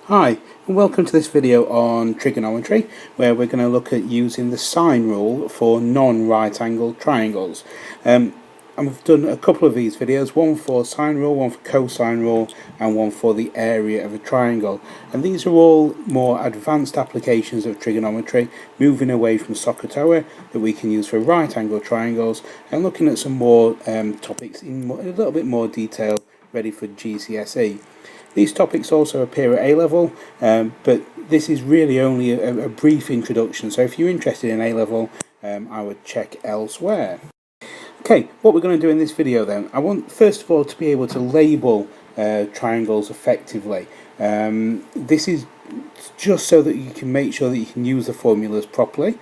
Hi, and welcome to this video on trigonometry, where we're going to look at using the sine rule for non-right angled triangles. I've done a couple of these videos, one for sine rule, one for cosine rule, and one for the area of a triangle. And these are all more advanced applications of trigonometry, moving away from SOHCAHTOA that we can use for right angled triangles, and looking at some more topics in a little bit more detail, ready for GCSE. These topics also appear at A-level, but this is really only a brief introduction, so if you're interested in A-level, I would check elsewhere. Okay, what we're going to do in this video then, I want first of all to be able to label triangles effectively. This is just so that you can make sure that you can use the formulas properly.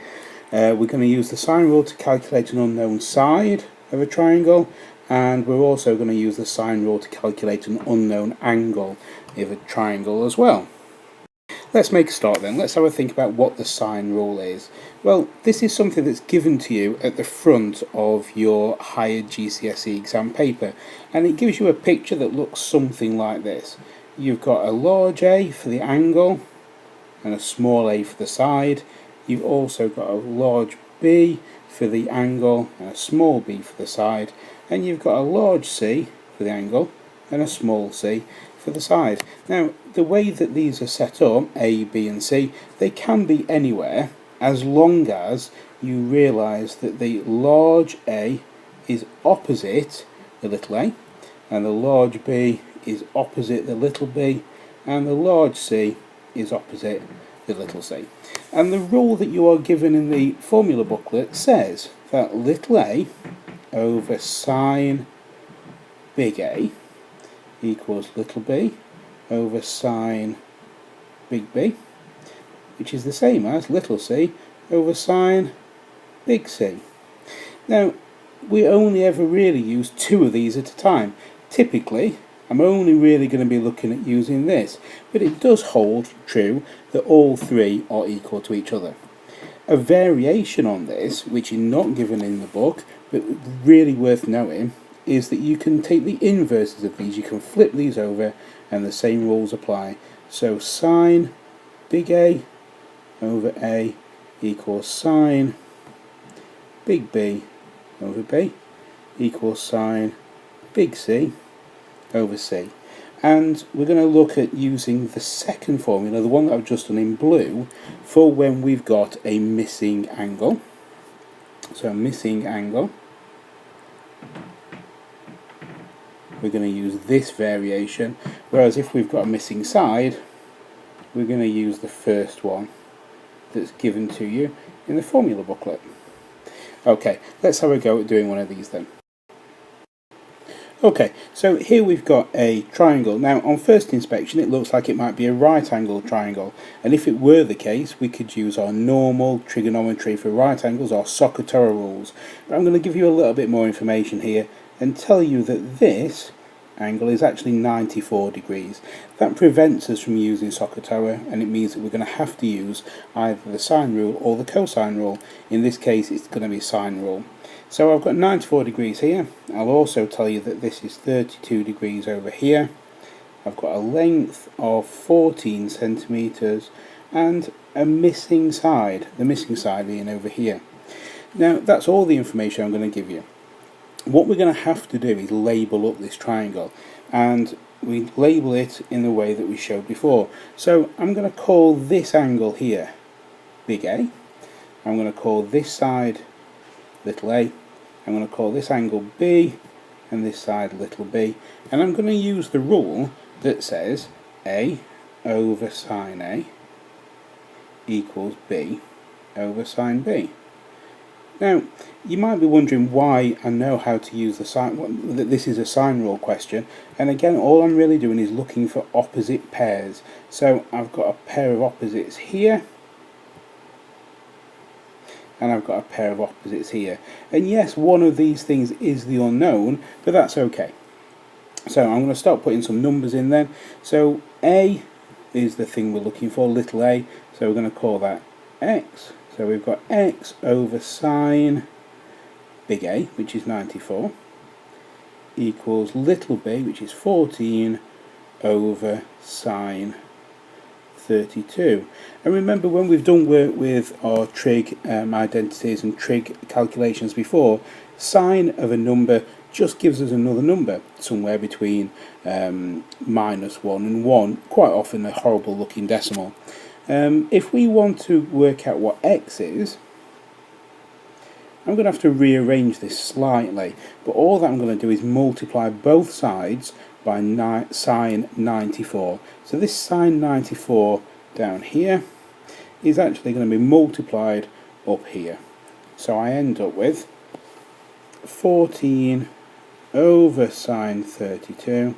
We're going to use the sine rule to calculate an unknown side of a triangle, and we're also going to use the sine rule to calculate an unknown angle of a triangle as well. Let's make a start then. Let's have a think about what the sine rule is. Well, this is something that's given to you at the front of your higher GCSE exam paper, and it gives you a picture that looks something like this. You've got a large A for the angle and a small a for the side. You've also got a large B for the angle and a small b for the side, and you've got a large C for the angle and a small c for the side. Now, the way that these are set up, A, B and C, they can be anywhere as long as you realise that the large A is opposite the little a, and the large B is opposite the little b, and the large C is opposite the little c. And the rule that you are given in the formula booklet says that little a over sine big A equals little b over sine big B, which is the same as little c over sine big C. Now, we only ever really use two of these at a time. Typically, I'm only really going to be looking at using this, but it does hold true that all three are equal to each other. A variation on this, which is not given in the book, but really worth knowing, is that you can take the inverses of these, you can flip these over, and the same rules apply. So sine big A over A equals sine big B over B equals sine big C over C. And we're going to look at using the second formula, the one that I've just done in blue, for when we've got a missing angle. So a missing angle, we're going to use this variation, whereas if we've got a missing side, we're going to use the first one that's given to you in the formula booklet. Okay, let's have a go at doing one of these then. Okay, so here we've got a triangle. Now, on first inspection, it looks like it might be a right angled triangle, and if it were the case, we could use our normal trigonometry for right angles, our SOHCAHTOA rules. But I'm going to give you a little bit more information here and tell you that this angle is actually 94 degrees. That prevents us from using SOHCAHTOA, and it means that we're going to have to use either the sine rule or the cosine rule. In this case, it's going to be sine rule. So I've got 94 degrees here. I'll also tell you that this is 32 degrees over here. I've got a length of 14 centimetres and a missing side, the missing side being over here. Now, that's all the information I'm going to give you. What we're going to have to do is label up this triangle, and we label it in the way that we showed before. So I'm going to call this angle here big A. I'm going to call this side little a. I'm going to call this angle B and this side little b, and I'm going to use the rule that says A over sine A equals B over sine B. Now, you might be wondering why I know how to use the sine, that this is a sine rule question, and again, all I'm really doing is looking for opposite pairs. So I've got a pair of opposites here, and I've got a pair of opposites here. And yes, one of these things is the unknown, but that's okay. So I'm going to start putting some numbers in then. So A is the thing we're looking for, little a, so we're going to call that x. So we've got x over sine big A, which is 94, equals little b, which is 14, over sine 32. And remember, when we've done work with our trig identities and trig calculations before, sine of a number just gives us another number, somewhere between -1 and 1, quite often a horrible looking decimal. If we want to work out what x is, I'm going to have to rearrange this slightly, but all that I'm going to do is multiply both sides by sine 94. So this sine 94 down here is actually going to be multiplied up here. So I end up with 14 over sine 32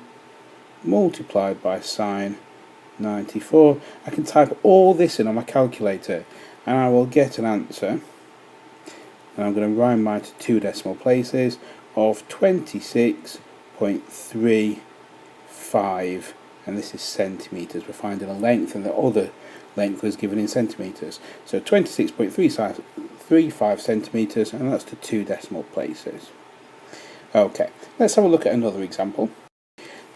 multiplied by sine 94. I can type all this in on my calculator and I will get an answer, and I'm going to round mine to 2 decimal places, of 26.35, and this is centimetres. We're finding a length and the other length was given in centimetres. So 26.35 centimetres, and that's to 2 decimal places. Okay, let's have a look at another example.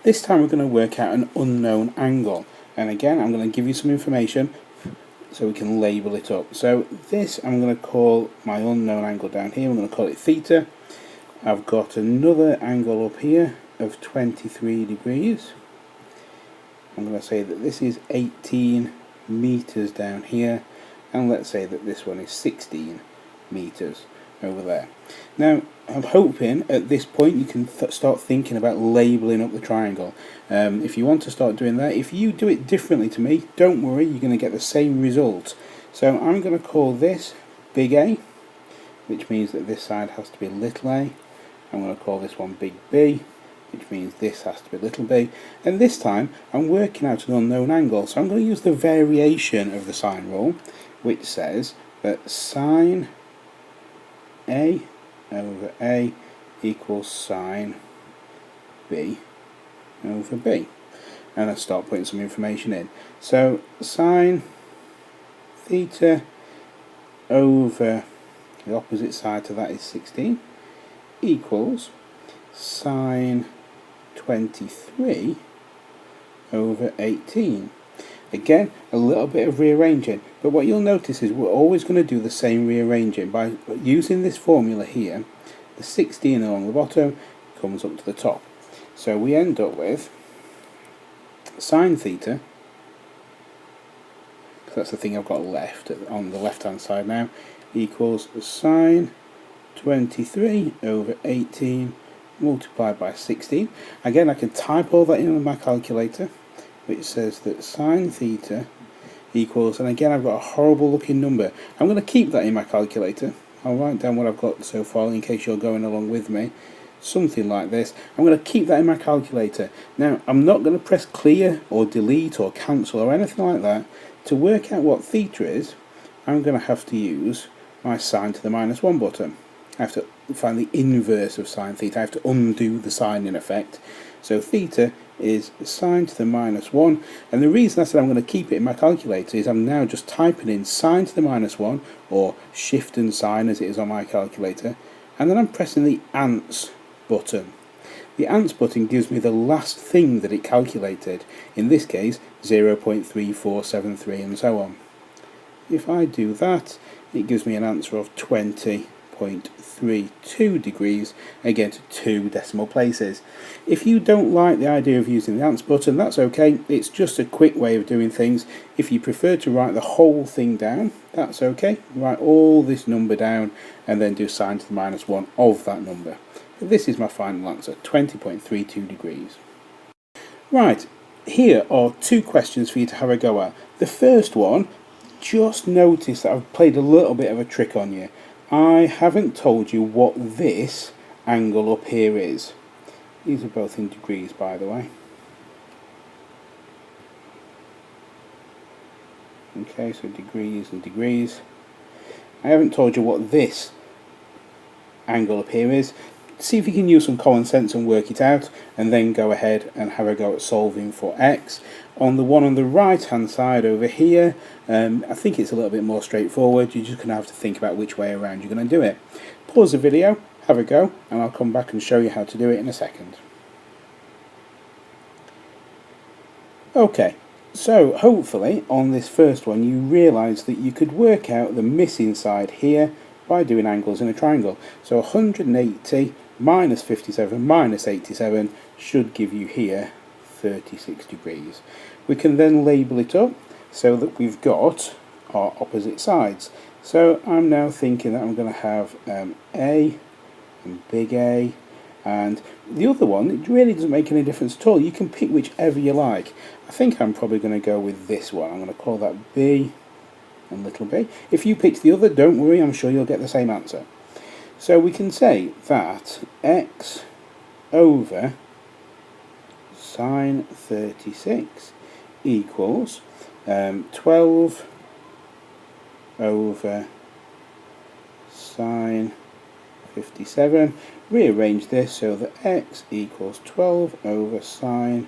This time we're going to work out an unknown angle, and again I'm going to give you some information so we can label it up. So this I'm going to call my unknown angle down here. I'm going to call it theta. I've got another angle up here of 23 degrees. I'm going to say that this is 18 meters down here, and let's say that this one is 16 meters over there. Now I'm hoping at this point you can start thinking about labeling up the triangle. If you want to start doing that, if you do it differently to me, don't worry, you're going to get the same result. So I'm going to call this big A, which means that this side has to be little a. I'm going to call this one big B, which means this has to be little b. And this time I'm working out an unknown angle, so I'm going to use the variation of the sine rule, which says that sine A over A equals sine B over B. And I start putting some information in. So sine theta over the opposite side to that is 16 equals sine 23 over 18. Again, a little bit of rearranging, but what you'll notice is we're always going to do the same rearranging. By using this formula here, the 16 along the bottom comes up to the top. So we end up with sine theta, because that's the thing I've got left on the left hand side now, equals sine 23 over 18 multiplied by 16. Again, I can type all that in on my calculator, which says that sine theta equals, and again I've got a horrible looking number. I'm going to keep that in my calculator. I'll write down what I've got so far in case you're going along with me. Something like this. I'm going to keep that in my calculator. Now I'm not going to press clear or delete or cancel or anything like that. To work out what theta is, I'm going to have to use my sine to the -1 button. I have to find the inverse of sine theta. I have to undo the sine in effect. So theta is sine to the -1, and the reason I said I'm going to keep it in my calculator is I'm now just typing in sine to the -1, or shift and sine as it is on my calculator, and then I'm pressing the ants button. The ants button gives me the last thing that it calculated, in this case 0.3473 and so on. If I do that, it gives me an answer of 20.32 degrees, again to 2 decimal places. If you don't like the idea of using the ants button, that's okay. It's just a quick way of doing things. If you prefer to write the whole thing down, that's okay. Write all this number down and then do sine to the -1 of that number. But this is my final answer, 20.32 degrees. Right, here are 2 questions for you to have a go at. The first one, just notice that I've played a little bit of a trick on you. I haven't told you what this angle up here is. These are both in degrees, by the way. Okay, so degrees and degrees. I haven't told you what this angle up here is. See if you can use some common sense and work it out, and then go ahead and have a go at solving for x. On the one on the right hand side over here, I think it's a little bit more straightforward. You're just going to have to think about which way around you're going to do it. Pause the video, have a go, and I'll come back and show you how to do it in a second. Okay, So hopefully on this first one you realise that you could work out the missing side here by doing angles in a triangle. So 180 minus 57 minus 87 should give you here 36 degrees. We can then label it up so that we've got our opposite sides. So I'm now thinking that I'm going to have A and big A, and the other one, it really doesn't make any difference at all. You can pick whichever you like. I think I'm probably going to go with this one. I'm going to call that B and little b. If you pick the other, don't worry, I'm sure you'll get the same answer. So we can say that x over sine 36 equals 12 over sine 57. Rearrange this so that x equals 12 over sine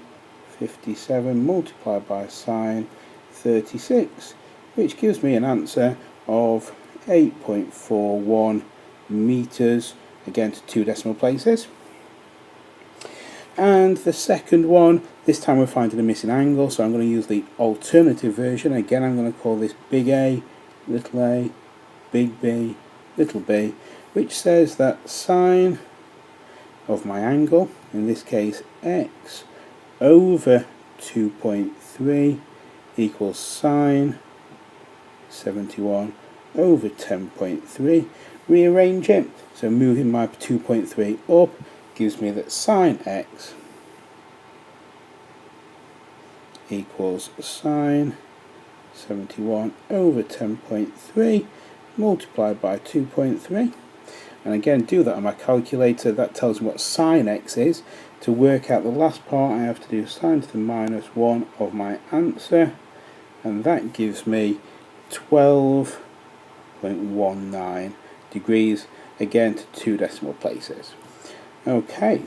57 multiplied by sine 36, which gives me an answer of 8.41 meters, again to 2 decimal places. And the second one, this time we're finding a missing angle, so I'm going to use the alternative version. Again, I'm going to call this big A, big B, little b, which says that sine of my angle, in this case x over 2.3 equals sine 71 over 10.3. Rearrange it, so moving my 2.3 up gives me that sine x equals sine 71 over 10.3 multiplied by 2.3. And again, do that on my calculator. That tells me what sine x is. To work out the last part, I have to do sine to the minus 1 of my answer, and that gives me 12.19 degrees, again to 2 decimal places. Okay,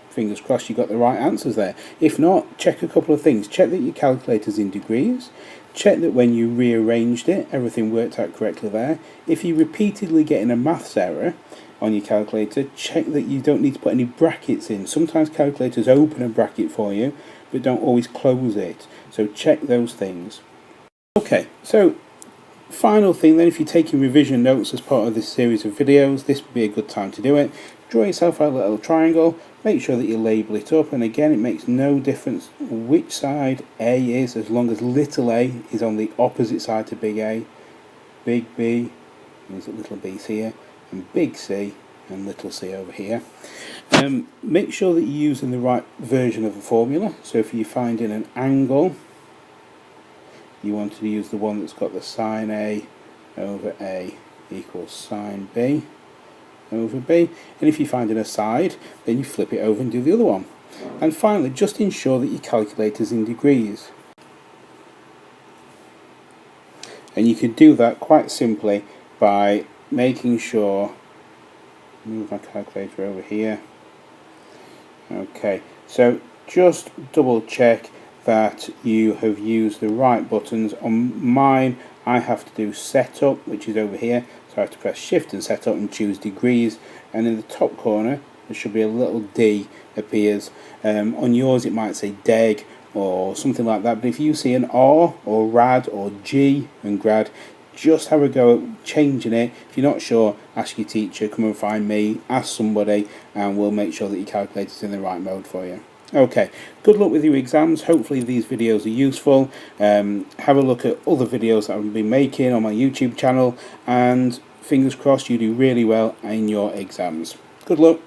fingers crossed you got the right answers there. If not, check a couple of things. Check that your calculator's in degrees. Check that when you rearranged it, everything worked out correctly there. If you repeatedly get in a maths error on your calculator, check that you don't need to put any brackets in. Sometimes calculators open a bracket for you, but don't always close it. So check those things. Okay, so final thing then, if you're taking revision notes as part of this series of videos, this would be a good time to do it. Draw yourself out a little triangle, make sure that you label it up, and again it makes no difference which side A is, as long as little a is on the opposite side to big A. Big B means that little b's here, and big C and little c over here. Make sure that you're using the right version of the formula. So if you're finding an angle, you want to use the one that's got the sine A over A equals sine B over B, and if you're finding a side, then you flip it over and do the other one. And finally, just ensure that your calculator's in degrees, and you can do that quite simply by making sure, move my calculator over here. Okay, so just double check that you have used the right buttons. On mine, I have to do setup, which is over here, so I have to press shift and set up and choose degrees, and in the top corner there should be a little D appears. On yours it might say deg or something like that, but if you see an R or rad or G and grad, just have a go at changing it. If you're not sure, ask your teacher, come and find me, ask somebody, and we'll make sure that your calculator's in the right mode for you. Okay, good luck with your exams. Hopefully these videos are useful. Have a look at other videos that I've been making on my YouTube channel, and fingers crossed you do really well in your exams. Good luck.